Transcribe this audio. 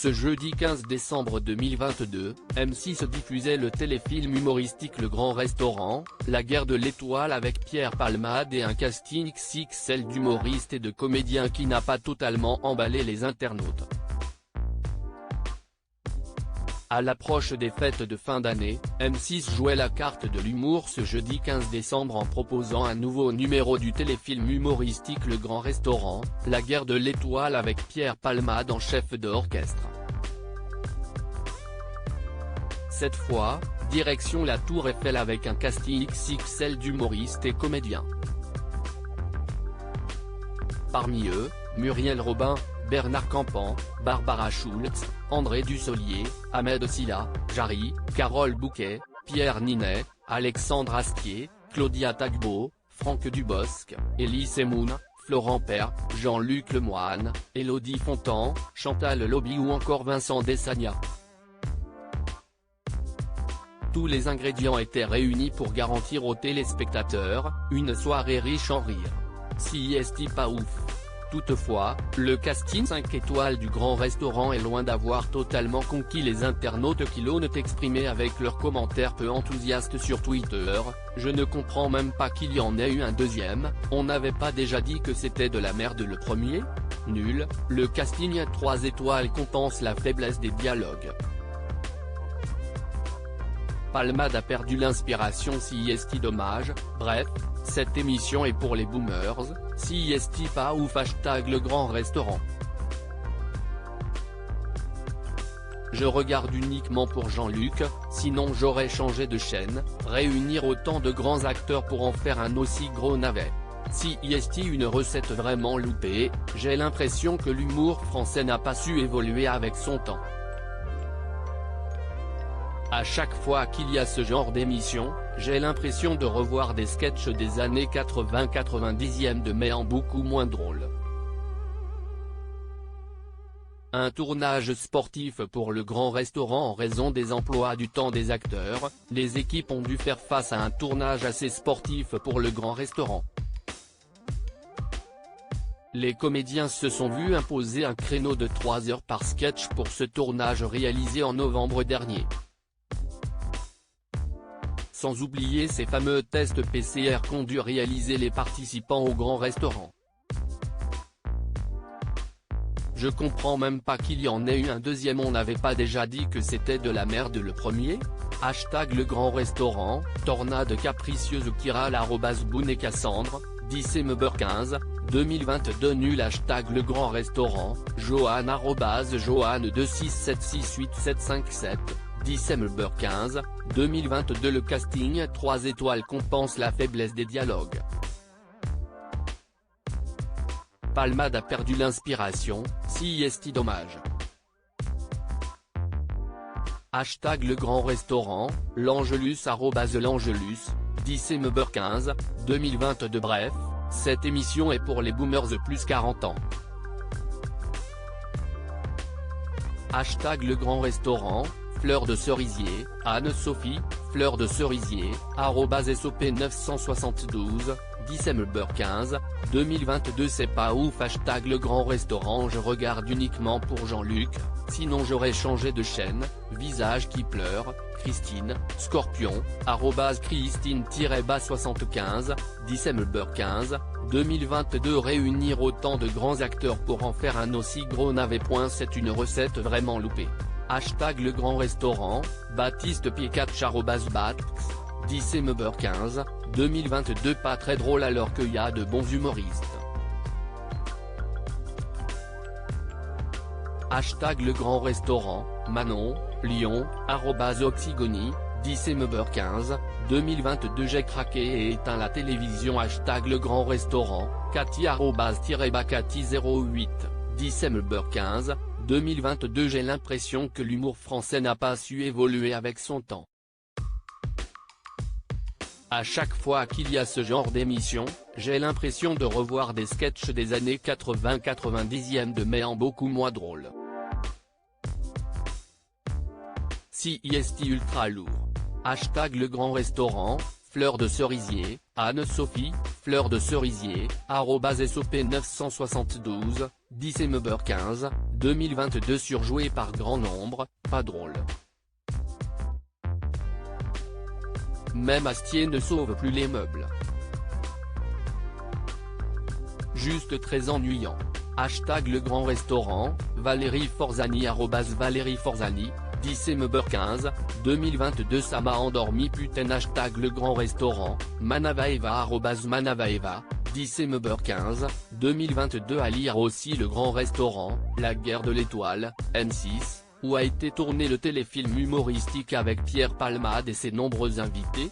Ce jeudi 15 décembre 2022, M6 diffusait le téléfilm humoristique Le Grand Restaurant, la guerre de l'étoile avec Pierre Palmade et un casting XXL d'humoristes et de comédiens qui n'a pas totalement emballé les internautes. À l'approche des fêtes de fin d'année, M6 jouait la carte de l'humour ce jeudi 15 décembre en proposant un nouveau numéro du téléfilm humoristique Le Grand Restaurant, la guerre de l'étoile avec Pierre Palmade en chef d'orchestre. Cette fois, direction la Tour Eiffel avec un casting XXL d'humoristes et comédiens. Parmi eux, Muriel Robin, Bernard Campan, Barbara Schultz, André Dussolier, Ahmed Silla, Jarry, Carole Bouquet, Pierre Ninet, Alexandre Astier, Claudia Tagbo, Franck Dubosc, Elie Semoun, Florent Père, Jean-Luc Lemoyne, Élodie Fontan, Chantal Lobby ou encore Vincent Desagna. Tous les ingrédients étaient réunis pour garantir aux téléspectateurs une soirée riche en rire. Si est pas ouf. Toutefois, le casting 5 étoiles du Grand Restaurant est loin d'avoir totalement conquis les internautes qui l'ont exprimé avec leurs commentaires peu enthousiastes sur Twitter. Je ne comprends même pas qu'il y en ait eu un deuxième, on n'avait pas déjà dit que c'était de la merde le premier ? Nul, le casting 3 étoiles compense la faiblesse des dialogues. Palmade a perdu l'inspiration si est dommage, bref, cette émission est pour les boomers, si est pas ouf #Le Grand Restaurant. Je regarde uniquement pour Jean-Luc, sinon j'aurais changé de chaîne, réunir autant de grands acteurs pour en faire un aussi gros navet. Si est une recette vraiment loupée, j'ai l'impression que l'humour français n'a pas su évoluer avec son temps. À chaque fois qu'il y a ce genre d'émission, j'ai l'impression de revoir des sketchs des années 80-90 mais en beaucoup moins drôle. Un tournage sportif pour Le Grand Restaurant en raison des emplois du temps des acteurs, les équipes ont dû faire face à un tournage assez sportif pour Le Grand Restaurant. Les comédiens se sont vus imposer un créneau de 3 heures par sketch pour ce tournage réalisé en novembre dernier. Sans oublier ces fameux tests PCR qu'ont dû réaliser les participants au Grand Restaurant. Je comprends même pas qu'il y en ait eu un deuxième, on n'avait pas déjà dit que c'était de la merde le premier ? #Le Grand Restaurant, tornade capricieuse Kiral @Boone et Cassandre, December 15, 2022 nul #Le Grand Restaurant, Johan @Johan267687757. December 15, 2022 Le casting 3 étoiles compense la faiblesse des dialogues. Palmade a perdu l'inspiration, si est dommage. #Le Grand Restaurant, l'Angelus @l'Angelus, December 15, 2022 bref, cette émission est pour les boomers de plus 40 ans. #Le Grand Restaurant, Fleur de cerisier, Anne-Sophie, Fleur de cerisier, @SOP972, December 15, 2022 c'est pas ouf #Le Grand Restaurant je regarde uniquement pour Jean-Luc, sinon j'aurais changé de chaîne, visage qui pleure, Christine, Scorpion, @Christine-75, December 15, 2022 réunir autant de grands acteurs pour en faire un aussi gros navet. C'est une recette vraiment loupée. #Le Grand Restaurant, Baptiste Piekatch @Batx, December 15, 2022 pas très drôle alors qu'il y a de bons humoristes. #Le Grand Restaurant, Manon, Lyon, @Oxygony, December 15, 2022 j'ai craqué et éteint la télévision. #Le Grand Restaurant, Cathy @Bacati08, December 15, 2022 j'ai l'impression que l'humour français n'a pas su évoluer avec son temps. À chaque fois qu'il y a ce genre d'émission, j'ai l'impression de revoir des sketchs des années 80-90 mais en beaucoup moins drôle. Si est ultra lourd. #Le Grand Restaurant, Fleur de cerisier, Anne-Sophie, Fleur de cerisier, @SOP972, 10 15, 2022 surjoué par grand nombre, pas drôle. Même Astier ne sauve plus les meubles. Juste très ennuyant. Hashtag le grand restaurant, Valérie Forzani @Valérie Forzani, 10 2022 ça m'a endormi putain hashtag le grand restaurant, Manavaeva @Manavaeva, 10 2022 à lire aussi le grand restaurant, La guerre de l'étoile, M6, où a été tourné le téléfilm humoristique avec Pierre Palmade et ses nombreux invités,